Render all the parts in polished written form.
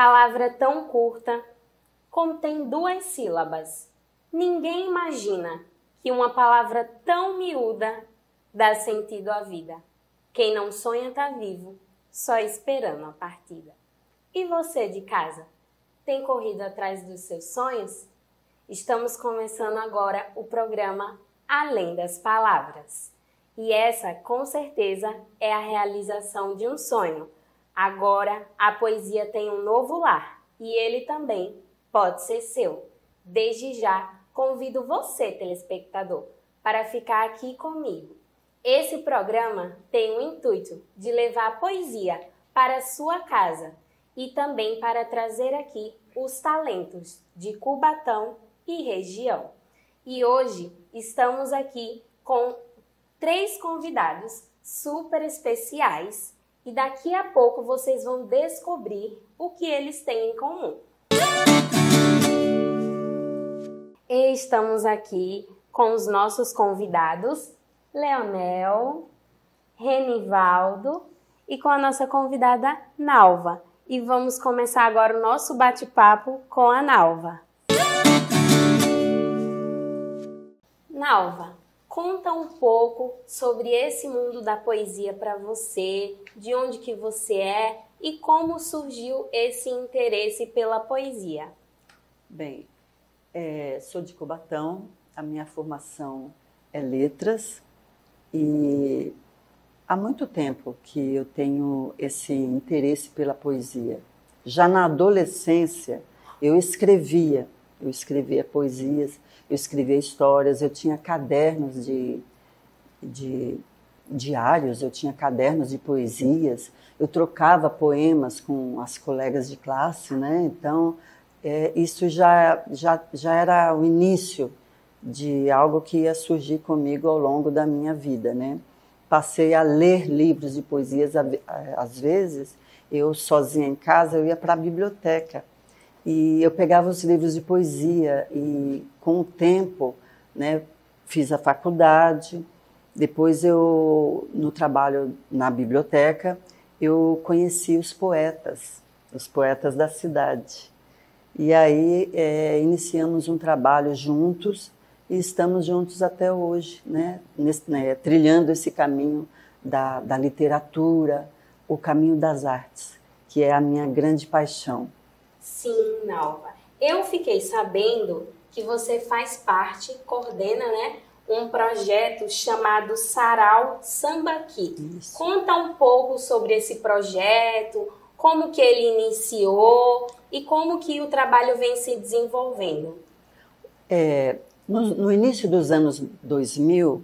Palavra tão curta, contém 2 sílabas. Ninguém imagina que uma palavra tão miúda dá sentido à vida. Quem não sonha tá vivo, só esperando a partida. E você de casa, tem corrido atrás dos seus sonhos? Estamos começando agora o programa Além das Palavras. E essa, com certeza, é a realização de um sonho. Agora, a poesia tem um novo lar e ele também pode ser seu. Desde já, convido você, telespectador, para ficar aqui comigo. Esse programa tem o intuito de levar a poesia para a sua casa e também para trazer aqui os talentos de Cubatão e região. E hoje estamos aqui com 3 convidados super especiais e daqui a pouco vocês vão descobrir o que eles têm em comum. E estamos aqui com os nossos convidados, Leonel, Renivaldo e com a nossa convidada Nalva. E vamos começar agora o nosso bate-papo com a Nalva. Nalva, conta um pouco sobre esse mundo da poesia para você, de onde que você é e como surgiu esse interesse pela poesia. Bem, sou de Cubatão, a minha formação é letras e há muito tempo que eu tenho esse interesse pela poesia. Já na adolescência eu escrevia poesias, eu escrevia histórias, eu tinha cadernos de diários, eu tinha cadernos de poesias, eu trocava poemas com as colegas de classe, né? Então, isso já era o início de algo que ia surgir comigo ao longo da minha vida, né? Passei a ler livros de poesias, às vezes, eu sozinha em casa, eu ia para a biblioteca, e eu pegava os livros de poesia e, com o tempo, né, fiz a faculdade. Depois, no trabalho na biblioteca, eu conheci os poetas da cidade. E aí, iniciamos um trabalho juntos e estamos juntos até hoje, né, trilhando esse caminho da literatura, o caminho das artes, que é a minha grande paixão. Sim, Nalva. Eu fiquei sabendo que você faz parte, coordena, né, um projeto chamado Sarau Sambaqui. Isso. Conta um pouco sobre esse projeto, como que ele iniciou e como que o trabalho vem se desenvolvendo. No início dos anos 2000,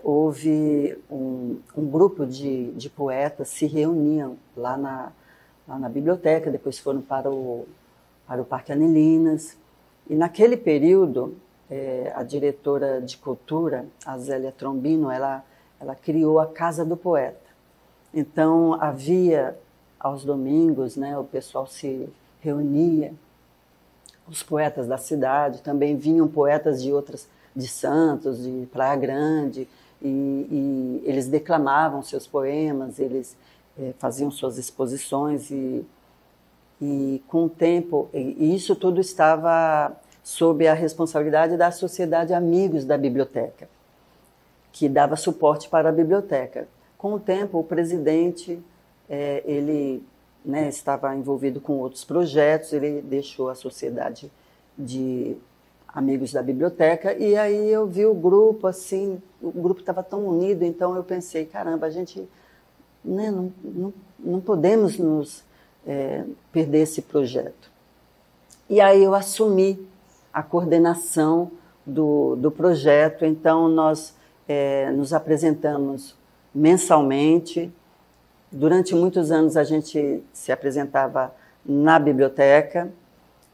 houve um grupo de poetas se reuniam lá na biblioteca, depois foram para o Parque Anelinas. E naquele período, a diretora de cultura, a Zélia Trombino, ela criou a Casa do Poeta. Então, havia, aos domingos, né, o pessoal se reunia, os poetas da cidade, também vinham poetas de Santos, de Praia Grande, e eles declamavam seus poemas, eles faziam suas exposições e com o tempo, e isso tudo estava sob a responsabilidade da Sociedade Amigos da Biblioteca, que dava suporte para a biblioteca. Com o tempo, o presidente, ele, né, estava envolvido com outros projetos, ele deixou a Sociedade de Amigos da Biblioteca, e aí eu vi o grupo, assim, o grupo estava tão unido, então eu pensei, caramba, a gente, né, não podemos nos perder esse projeto. E aí eu assumi a coordenação do projeto, então nós nos apresentamos mensalmente. Durante muitos anos a gente se apresentava na biblioteca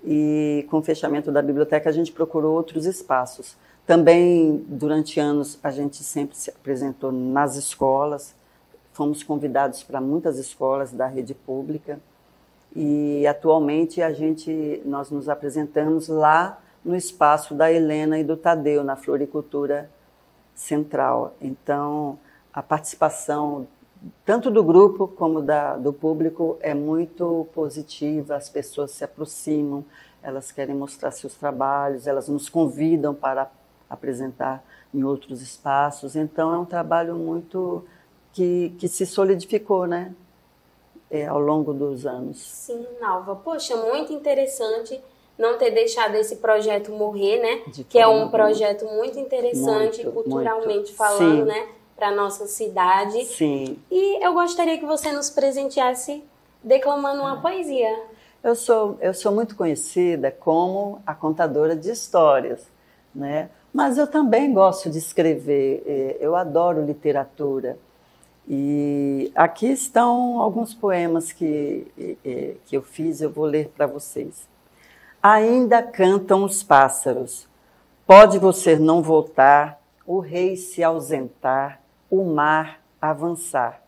e com o fechamento da biblioteca a gente procurou outros espaços. Também durante anos a gente sempre se apresentou nas escolas, fomos convidados para muitas escolas da rede pública e atualmente nós nos apresentamos lá no espaço da Helena e do Tadeu, na Floricultura Central. Então, a participação tanto do grupo como do público, é muito positiva, as pessoas se aproximam, elas querem mostrar seus trabalhos, elas nos convidam para apresentar em outros espaços, então é um trabalho muito que se solidificou, né? Ao longo dos anos. Sim, Nalva. Poxa, muito interessante não ter deixado esse projeto morrer, né? Que é um projeto muito interessante, culturalmente falando, né? Para nossa cidade. Sim. E eu gostaria que você nos presenteasse declamando uma poesia. Eu sou muito conhecida como a contadora de histórias, né? Mas eu também gosto de escrever. Eu adoro literatura. E aqui estão alguns poemas que eu fiz, eu vou ler para vocês. Ainda cantam os pássaros, pode você não voltar, o rei se ausentar, o mar avançar.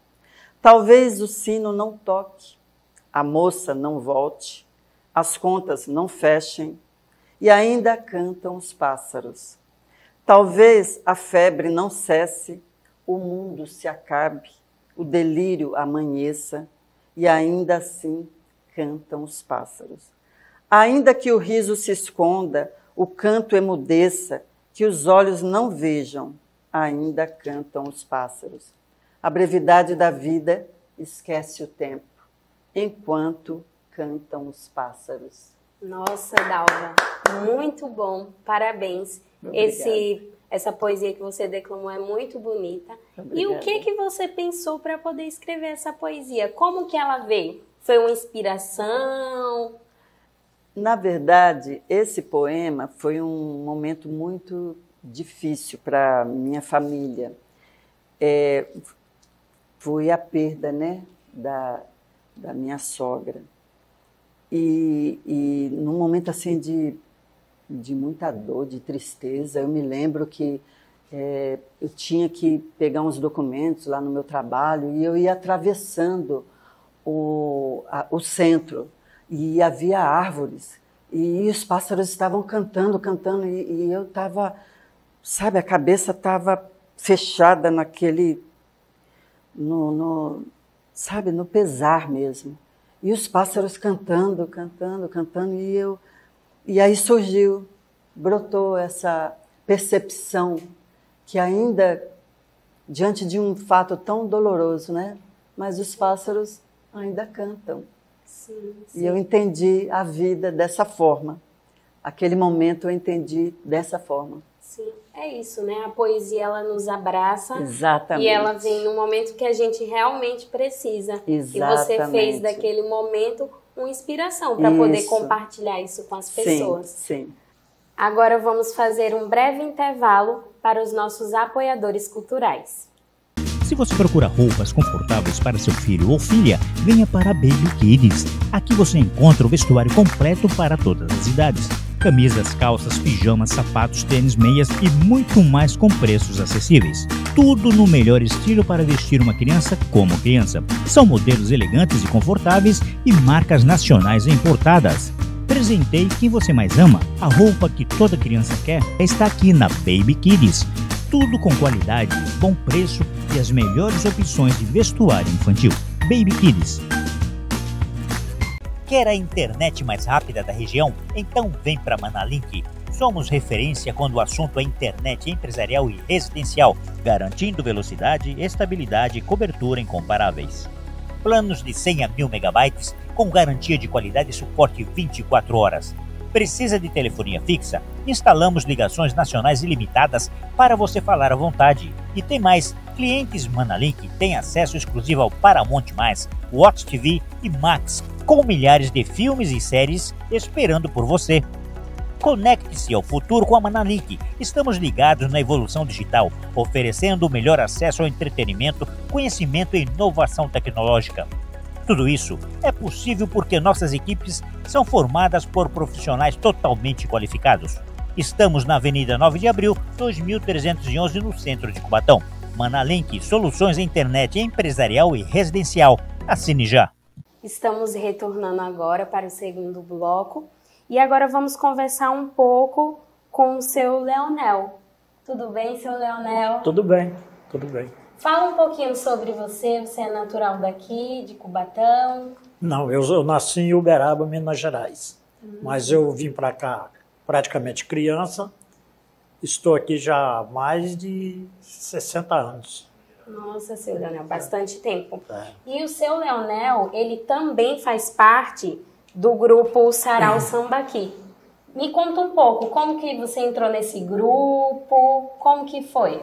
Talvez o sino não toque, a moça não volte, as contas não fechem, e ainda cantam os pássaros. Talvez a febre não cesse, o mundo se acabe, o delírio amanheça, e ainda assim cantam os pássaros. Ainda que o riso se esconda, o canto emudeça, que os olhos não vejam, ainda cantam os pássaros. A brevidade da vida esquece o tempo, enquanto cantam os pássaros. Nossa, Dalva, muito bom, parabéns. Essa poesia que você declamou é muito bonita. Obrigada. E o que você pensou para poder escrever essa poesia? Como que ela veio? Foi uma inspiração? Na verdade, esse poema foi um momento muito difícil para minha família. Foi a perda, né, da minha sogra. E num momento assim de muita dor, de tristeza, eu me lembro que eu tinha que pegar uns documentos lá no meu trabalho e eu ia atravessando o centro e havia árvores e os pássaros estavam cantando e eu estava, sabe, a cabeça estava fechada naquele, sabe, no pesar mesmo. E os pássaros cantando e aí brotou essa percepção que ainda, diante de um fato tão doloroso, né? Mas os pássaros ainda cantam. Sim. E eu entendi a vida dessa forma. Aquele momento eu entendi dessa forma. Sim, é isso, né? A poesia, ela nos abraça. Exatamente. E ela vem no momento que a gente realmente precisa. Exatamente. E você fez daquele momento uma inspiração para poder compartilhar isso com as pessoas. Sim. Agora vamos fazer um breve intervalo para os nossos apoiadores culturais. Se você procura roupas confortáveis para seu filho ou filha, venha para a Baby Kids. Aqui você encontra o vestuário completo para todas as idades. Camisas, calças, pijamas, sapatos, tênis, meias e muito mais com preços acessíveis. Tudo no melhor estilo para vestir uma criança como criança. São modelos elegantes e confortáveis e marcas nacionais importadas. Presenteie quem você mais ama. A roupa que toda criança quer está aqui na Baby Kids. Tudo com qualidade, bom preço e as melhores opções de vestuário infantil. Baby Kids. Quer a internet mais rápida da região? Então vem para Manalink. Somos referência quando o assunto é internet empresarial e residencial, garantindo velocidade, estabilidade e cobertura incomparáveis. Planos de 100 a 1000 megabytes com garantia de qualidade e suporte 24 horas. Precisa de telefonia fixa? Instalamos ligações nacionais ilimitadas para você falar à vontade. E tem mais, clientes Manalink têm acesso exclusivo ao Paramount+, Watch TV e Max, com milhares de filmes e séries esperando por você. Conecte-se ao futuro com a Manalink. Estamos ligados na evolução digital, oferecendo o melhor acesso ao entretenimento, conhecimento e inovação tecnológica. Tudo isso é possível porque nossas equipes são formadas por profissionais totalmente qualificados. Estamos na Avenida 9 de Abril, 2311, no centro de Cubatão. Manalink, soluções em internet empresarial e residencial. Assine já. Estamos retornando agora para o segundo bloco. E agora vamos conversar um pouco com o seu Leonel. Tudo bem, seu Leonel? Tudo bem, tudo bem. Fala um pouquinho sobre você. Você é natural daqui, de Cubatão? Não, eu nasci em Uberaba, Minas Gerais. Mas eu vim para cá praticamente criança. Estou aqui já há mais de 60 anos. Nossa, seu Leonel, bastante tempo. É. E o seu Leonel, ele também faz parte do grupo Sarau Sambaqui. Me conta um pouco, como que você entrou nesse grupo? Como que foi?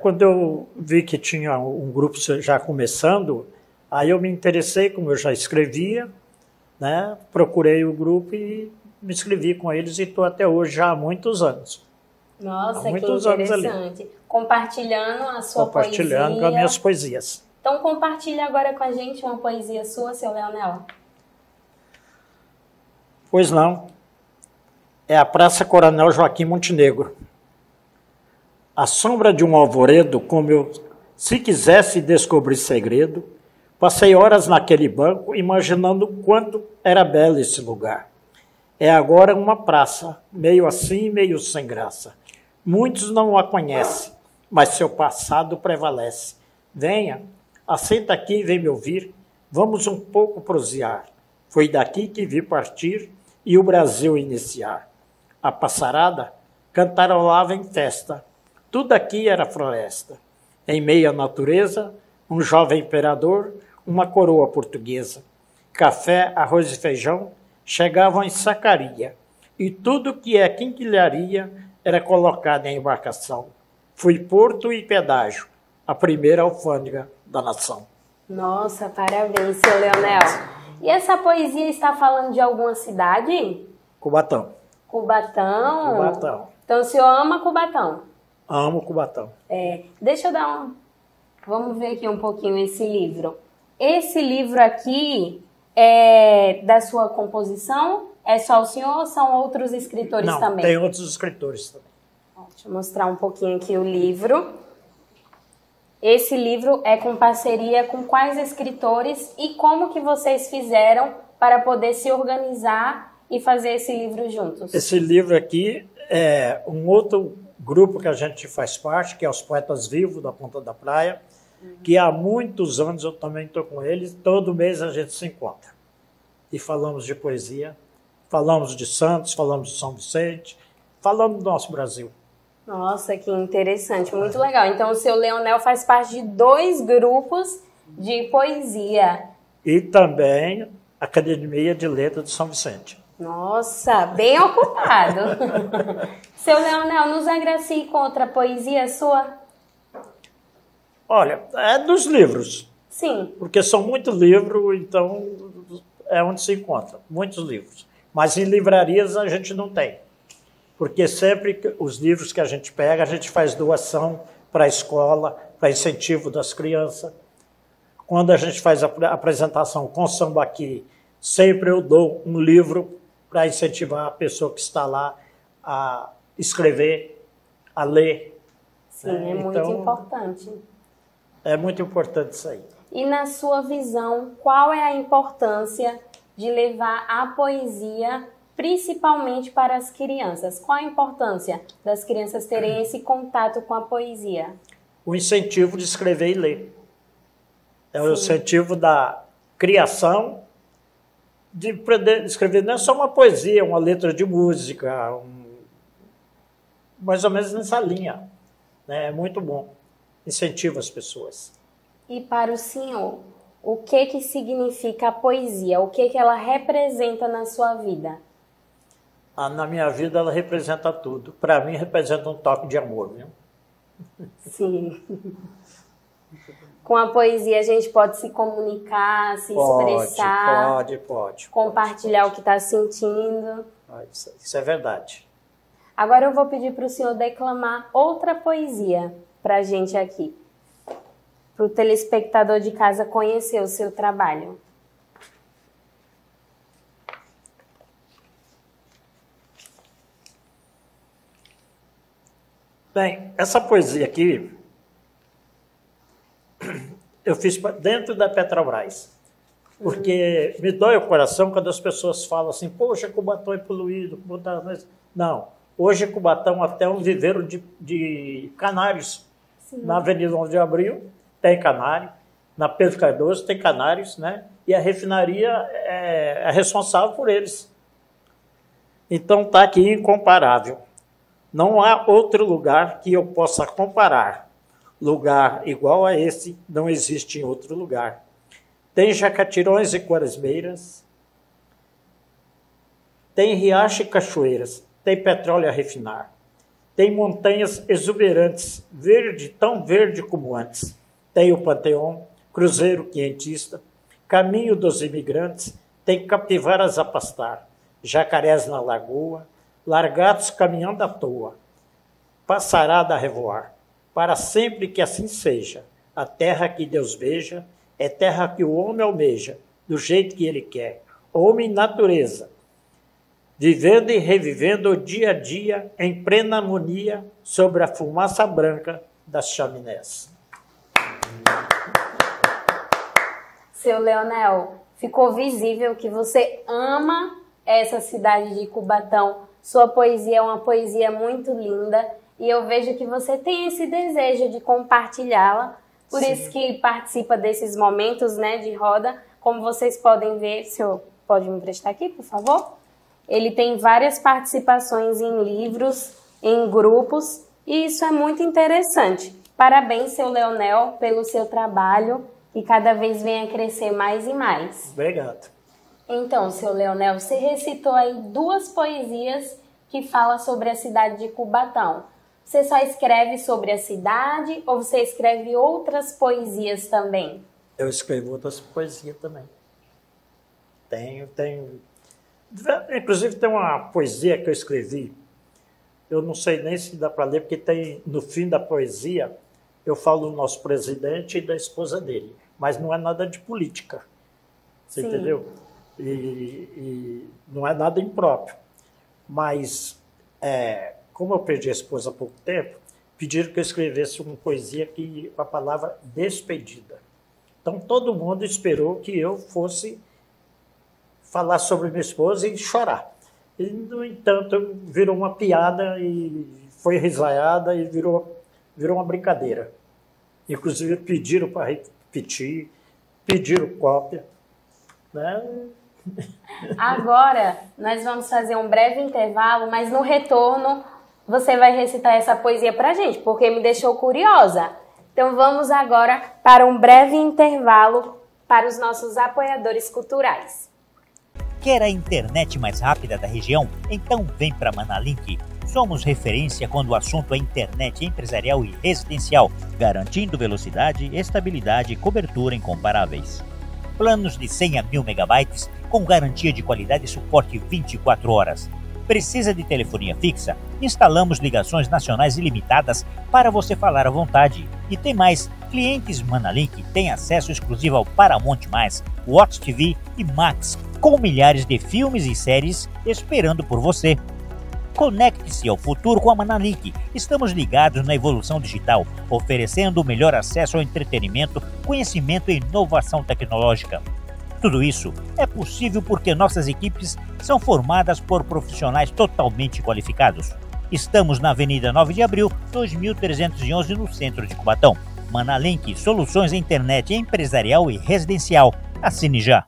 Quando eu vi que tinha um grupo já começando, aí eu me interessei, como eu já escrevia, né? Procurei o grupo e me inscrevi com eles e estou até hoje já há muitos anos. Nossa, que muitos anos interessante. Compartilhando a sua Compartilhando poesia. com as minhas poesias. Então compartilha agora com a gente uma poesia sua, seu Leonel. Pois não. É a Praça Coronel Joaquim Montenegro. À sombra de um alvoredo, como eu, se quisesse descobrir segredo, passei horas naquele banco, imaginando o quanto era belo esse lugar. É agora uma praça, meio assim, meio sem graça. Muitos não a conhecem, mas seu passado prevalece. Venha, assenta aqui e vem me ouvir, vamos um pouco prosear. Foi daqui que vi partir e o Brasil iniciar. A passarada cantarolava em festa. Tudo aqui era floresta. Em meio à natureza, um jovem imperador, uma coroa portuguesa. Café, arroz e feijão chegavam em sacaria. E tudo que é quinquilharia era colocado em embarcação. Fui porto e pedágio, a primeira alfândega da nação. Nossa, parabéns, seu Leonel. E essa poesia está falando de alguma cidade? Cubatão. Cubatão? Cubatão. Então o senhor ama Cubatão? Amo Cubatão. Deixa eu dar um... Vamos ver aqui um pouquinho esse livro. Esse livro aqui é da sua composição? É só o senhor ou são outros escritores Não, também? tem outros escritores também. Deixa eu mostrar um pouquinho aqui o livro. Esse livro é com parceria com quais escritores e como que vocês fizeram para poder se organizar e fazer esse livro juntos? Esse livro aqui é um outro grupo que a gente faz parte, que é os Poetas Vivos da Ponta da Praia, que há muitos anos eu também estou com eles, todo mês a gente se encontra. E falamos de poesia, falamos de Santos, falamos de São Vicente, falamos do nosso Brasil. Nossa, que interessante, muito legal. Então o seu Leonel faz parte de 2 grupos de poesia. E também a Academia de Letras de São Vicente. Nossa, bem ocupado. Seu Leonel, nos agracie com outra poesia sua? Olha, é dos livros. Sim. Porque são muitos livros, então é onde se encontra, muitos livros. Mas em livrarias a gente não tem. Porque sempre os livros que a gente pega, a gente faz doação para a escola, para incentivo das crianças. Quando a gente faz a apresentação com Sambaqui, sempre eu dou um livro para incentivar a pessoa que está lá a escrever, a ler. Sim, é muito importante. É muito importante isso aí. E na sua visão, qual é a importância de levar a poesia principalmente para as crianças? Qual a importância das crianças terem esse contato com a poesia? O incentivo de escrever e ler. É o incentivo da criação, de poder escrever não é só uma poesia, uma letra de música, mais ou menos nessa linha. Né? É muito bom. Incentiva as pessoas. E para o senhor, o que significa a poesia? O que ela representa na sua vida? Na minha vida ela representa tudo. Para mim representa um toque de amor, viu? Sim. Com a poesia a gente pode se comunicar, se expressar. Pode. Compartilhar o que está sentindo. Isso é verdade. Agora eu vou pedir para o senhor declamar outra poesia para a gente aqui. Para o telespectador de casa conhecer o seu trabalho. Bem, essa poesia aqui eu fiz dentro da Petrobras, porque me dói o coração quando as pessoas falam assim, poxa, Cubatão é poluído. Não, hoje Cubatão até um viveiro de canários. Na Avenida 9 de Abril tem canário, na Pedro Cardoso tem canários, né? E a refinaria é responsável por eles. Então está aqui incomparável. Não há outro lugar que eu possa comparar. Lugar igual a esse não existe em outro lugar. Tem jacatirões e quaresmeiras, tem riachos e cachoeiras, tem petróleo a refinar, tem montanhas exuberantes, verde, tão verde como antes. Tem o Panteão, cruzeiro quentista, caminho dos imigrantes, tem capivaras a pastar, jacarés na lagoa, largados caminhando à toa, passarada a revoar, para sempre que assim seja. A terra que Deus beija é terra que o homem almeja, do jeito que ele quer. Homem e natureza, vivendo e revivendo o dia a dia, em plena harmonia, sobre a fumaça branca das chaminés. Seu Leonel, ficou visível que você ama essa cidade de Cubatão. Sua poesia é uma poesia muito linda e eu vejo que você tem esse desejo de compartilhá-la. Por Sim. Isso que participa desses momentos, né, de roda. Como vocês podem ver, o senhor pode me emprestar aqui, por favor? Ele tem várias participações em livros, em grupos, e isso é muito interessante. Parabéns, seu Leonel, pelo seu trabalho, que cada vez vem a crescer mais e mais. Obrigado. Então, seu Leonel, você recitou aí 2 poesias que falam sobre a cidade de Cubatão. Você só escreve sobre a cidade ou você escreve outras poesias também? Eu escrevo outras poesias também. Tenho. Inclusive tem uma poesia que eu escrevi, eu não sei nem se dá para ler, porque tem no fim da poesia, eu falo do nosso presidente e da esposa dele, mas não é nada de política, você Sim. entendeu? E não é nada impróprio. Mas, como eu perdi a esposa há pouco tempo, pediram que eu escrevesse uma poesia com a palavra despedida. Então todo mundo esperou que eu fosse falar sobre minha esposa e chorar. E, no entanto, virou uma piada e foi risaiada e virou uma brincadeira. Inclusive pediram para repetir, pediram cópia. Né? Agora, nós vamos fazer um breve intervalo, mas no retorno você vai recitar essa poesia para a gente, porque me deixou curiosa. Então vamos agora para um breve intervalo para os nossos apoiadores culturais. Quer a internet mais rápida da região? Então vem para Manalink. Somos referência quando o assunto é internet empresarial e residencial, garantindo velocidade, estabilidade e cobertura incomparáveis. Planos de 100 a 1000 megabytes com garantia de qualidade e suporte 24 horas. Precisa de telefonia fixa? Instalamos ligações nacionais ilimitadas para você falar à vontade. E tem mais, clientes Manalink têm acesso exclusivo ao Paramount+, Watch TV e Max, com milhares de filmes e séries esperando por você. Conecte-se ao futuro com a Manalink. Estamos ligados na evolução digital, oferecendo o melhor acesso ao entretenimento, conhecimento e inovação tecnológica. Tudo isso é possível porque nossas equipes são formadas por profissionais totalmente qualificados. Estamos na Avenida 9 de Abril, 2311, no centro de Cubatão. Manalink, soluções em internet empresarial e residencial. Assine já!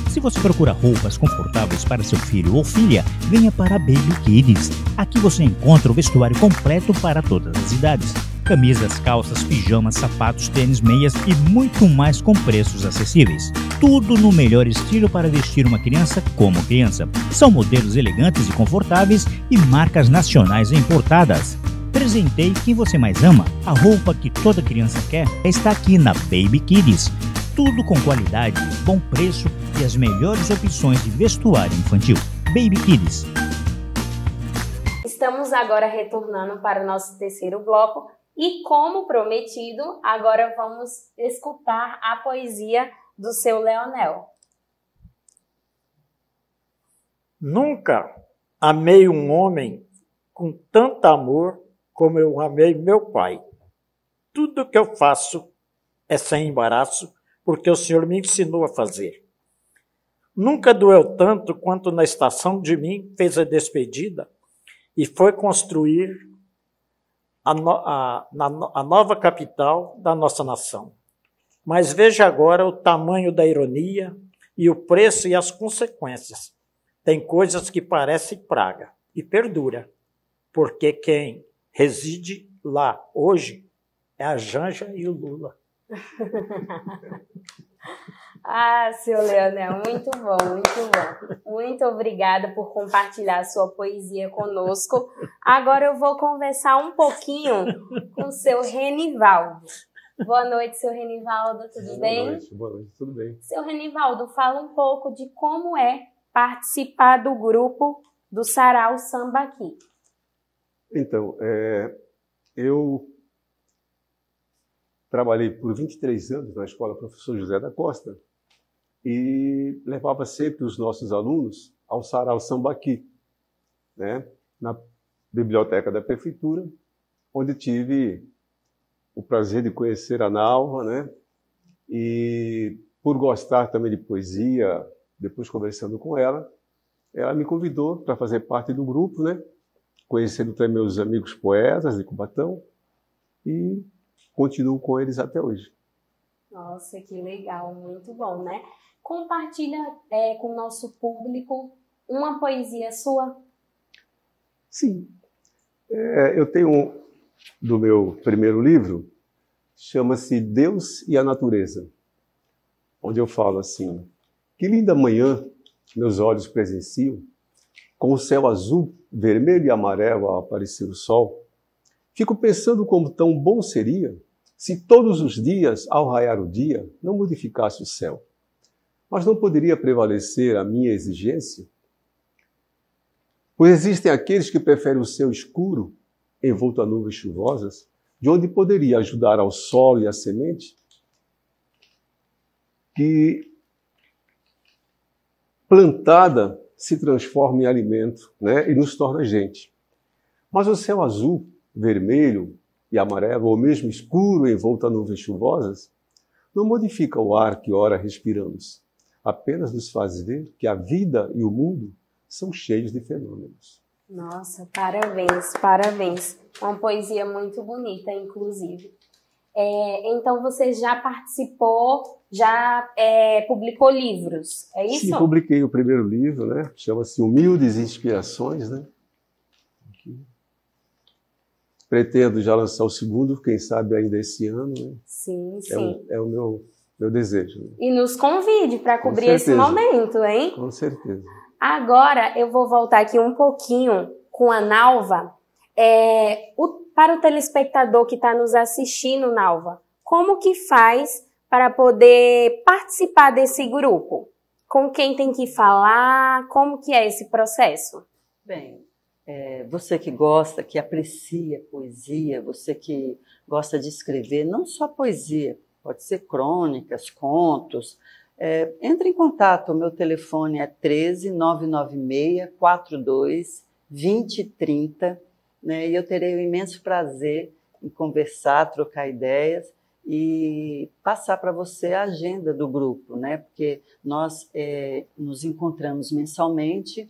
Se você procura roupas confortáveis para seu filho ou filha, venha para Baby Kids. Aqui você encontra o vestuário completo para todas as idades. Camisas, calças, pijamas, sapatos, tênis, meias e muito mais com preços acessíveis. Tudo no melhor estilo para vestir uma criança como criança. São modelos elegantes e confortáveis e marcas nacionais importadas. Presenteie quem você mais ama. A roupa que toda criança quer está aqui na Baby Kids. Tudo com qualidade, bom preço e as melhores opções de vestuário infantil. Baby Kids. Estamos agora retornando para o nosso terceiro bloco e, como prometido, agora vamos escutar a poesia do seu Leonel. Nunca amei um homem com tanto amor como eu amei meu pai. Tudo que eu faço é sem embaraço, porque o Senhor me ensinou a fazer. Nunca doeu tanto quanto na estação de mim fez a despedida e foi construir a nova capital da nossa nação. Mas veja agora o tamanho da ironia e o preço e as consequências. Tem coisas que parecem praga e perdura, porque quem reside lá hoje é a Janja e o Lula. Ah, seu Leonel, muito bom, muito bom. Muito obrigada por compartilhar a sua poesia conosco. Agora eu vou conversar um pouquinho com o seu Renivaldo. Boa noite, seu Renivaldo, tudo bem? Boa noite, tudo bem. Seu Renivaldo, fala um pouco de como é participar do grupo do Sarau Sambaqui. Então, eu trabalhei por 23 anos na escola Professor José da Costa e levava sempre os nossos alunos ao Sarau Sambaqui, né, na biblioteca da prefeitura, onde tive o prazer de conhecer a Nalva, né, e por gostar também de poesia, depois conversando com ela me convidou para fazer parte do grupo, né, conhecendo também meus amigos poetas de Cubatão e continuo com eles até hoje. Nossa, que legal, muito bom, né? Compartilha com o nosso público uma poesia sua. Sim. Eu tenho do meu primeiro livro, chama-se Deus e a Natureza, onde eu falo assim: que linda manhã meus olhos presenciam, com o céu azul, vermelho e amarelo ao aparecer o sol. Fico pensando como tão bom seria se todos os dias, ao raiar o dia, não modificasse o céu. Mas não poderia prevalecer a minha exigência? Pois existem aqueles que preferem o céu escuro, envolto a nuvens chuvosas, de onde poderia ajudar ao solo e à semente, que plantada se transforma em alimento, né, e nos torna gente. Mas o céu azul, vermelho e amarelo, ou mesmo escuro envolto a nuvens chuvosas, não modifica o ar que ora respiramos, apenas nos faz ver que a vida e o mundo são cheios de fenômenos. Nossa, parabéns, parabéns. Uma poesia muito bonita, inclusive. Então você já participou, já publicou livros, é isso? Sim, publiquei o primeiro livro, né? Chama-se Humildes Inspirações, né? Aqui. Pretendo já lançar o segundo, quem sabe ainda esse ano, né? Sim, sim. É o meu desejo. Né? E nos convide para cobrir esse momento, hein? Com certeza. Agora eu vou voltar aqui um pouquinho com a Nalva. Para o telespectador que está nos assistindo, Nalva, como que faz para poder participar desse grupo? Com quem tem que falar? Como que é esse processo? Bem, você que gosta, que aprecia poesia, você que gosta de escrever, não só poesia, pode ser crônicas, contos, entre em contato. O meu telefone é 13 996 42 2030, né? E eu terei o imenso prazer em conversar, trocar ideias e passar para você a agenda do grupo, né? Porque nós nos encontramos mensalmente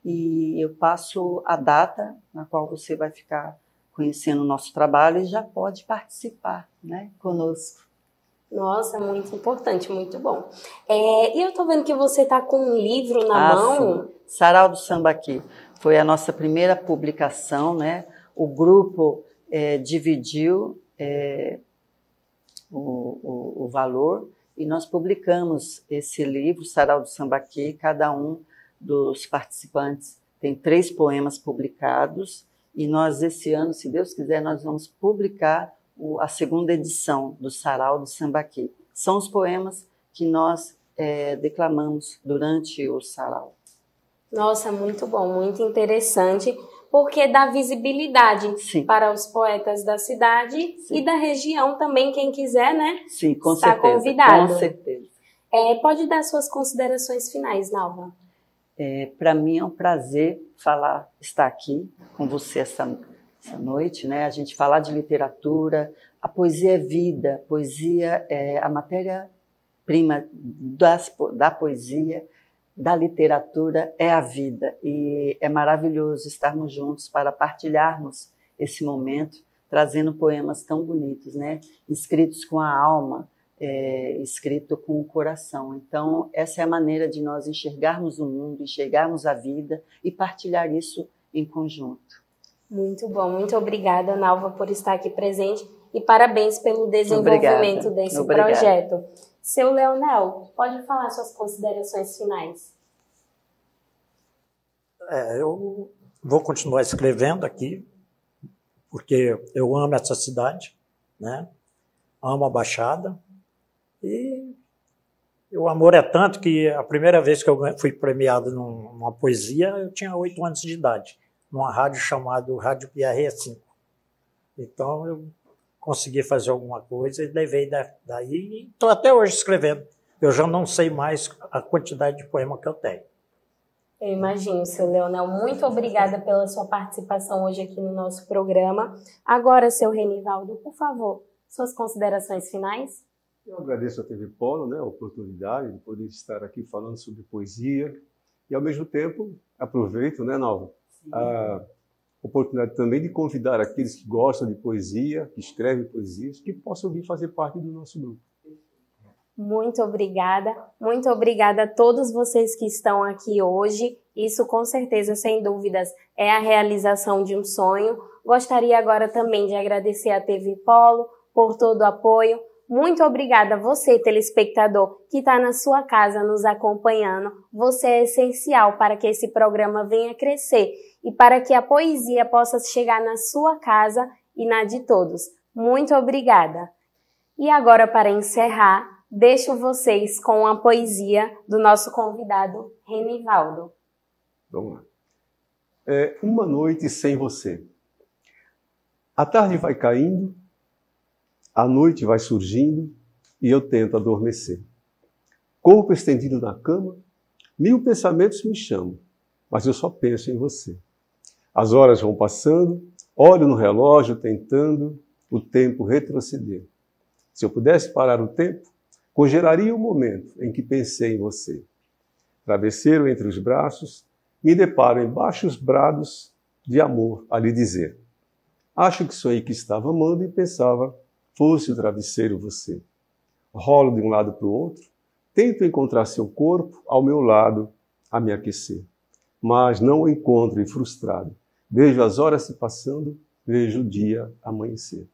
e eu passo a data na qual você vai ficar conhecendo o nosso trabalho e já pode participar, né, conosco. Nossa, muito importante, muito bom. E eu tô vendo que você tá com um livro na mão. Sim. Sarau do Sambaqui foi a nossa primeira publicação, né? O grupo dividiu o valor e nós publicamos esse livro, Sarau do Sambaqui. Cada um dos participantes tem 3 poemas publicados e nós, esse ano, se Deus quiser, nós vamos publicar a segunda edição do Sarau do Sambaqui. São os poemas que nós declamamos durante o Sarau. Nossa, muito bom, muito interessante, porque dá visibilidade Sim. para os poetas da cidade Sim. e da região também, quem quiser, né? Sim, com está certeza. convidado. Com certeza. Pode dar suas considerações finais, Nalva. Para mim é um prazer estar aqui com você essa noite, né? A gente falar de literatura. A poesia é vida, a poesia é a matéria-prima da poesia, da literatura, é a vida. E é maravilhoso estarmos juntos para partilharmos esse momento trazendo poemas tão bonitos, né? Escritos com a alma, escrito com o coração. Então, essa é a maneira de nós enxergarmos o mundo, enxergarmos a vida e partilhar isso em conjunto. Muito bom, muito obrigada, Nalva, por estar aqui presente e parabéns pelo desenvolvimento desse projeto. Seu Leonel, pode falar suas considerações finais? Eu vou continuar escrevendo aqui, porque eu amo essa cidade, né? Amo a Baixada, e o amor é tanto que a primeira vez que eu fui premiado numa poesia, eu tinha 8 anos de idade, numa rádio chamada Rádio Piarré 5. Então eu consegui fazer alguma coisa e levei daí e estou até hoje escrevendo. Eu já não sei mais a quantidade de poema que eu tenho. Eu imagino, seu Leonel. Muito obrigada pela sua participação hoje aqui no nosso programa. Agora, seu Renivaldo, por favor, suas considerações finais? Eu agradeço a TV Polo, né, a oportunidade de poder estar aqui falando sobre poesia e, ao mesmo tempo, aproveito, né, Nalva, a oportunidade também de convidar aqueles que gostam de poesia, que escrevem poesias, que possam vir fazer parte do nosso grupo. Muito obrigada a todos vocês que estão aqui hoje. Isso, com certeza, sem dúvidas, é a realização de um sonho. Gostaria agora também de agradecer à TV Polo por todo o apoio. Muito obrigada a você, telespectador, que está na sua casa nos acompanhando. Você é essencial para que esse programa venha crescer e para que a poesia possa chegar na sua casa e na de todos. Muito obrigada. E agora, para encerrar, deixo vocês com a poesia do nosso convidado, Renivaldo. Vamos lá. Uma noite sem você. A tarde vai caindo, a noite vai surgindo e eu tento adormecer. Corpo estendido na cama, 1000 pensamentos me chamam, mas eu só penso em você. As horas vão passando, olho no relógio tentando o tempo retroceder. Se eu pudesse parar o tempo, congelaria o momento em que pensei em você. Travesseiro entre os braços, me deparo em baixos brados de amor a lhe dizer. Acho que sonhei que estava amando e pensava, fosse o travesseiro você. Rolo de um lado para o outro, tento encontrar seu corpo ao meu lado a me aquecer. Mas não o encontro e frustrado. Vejo as horas se passando, vejo o dia amanhecer.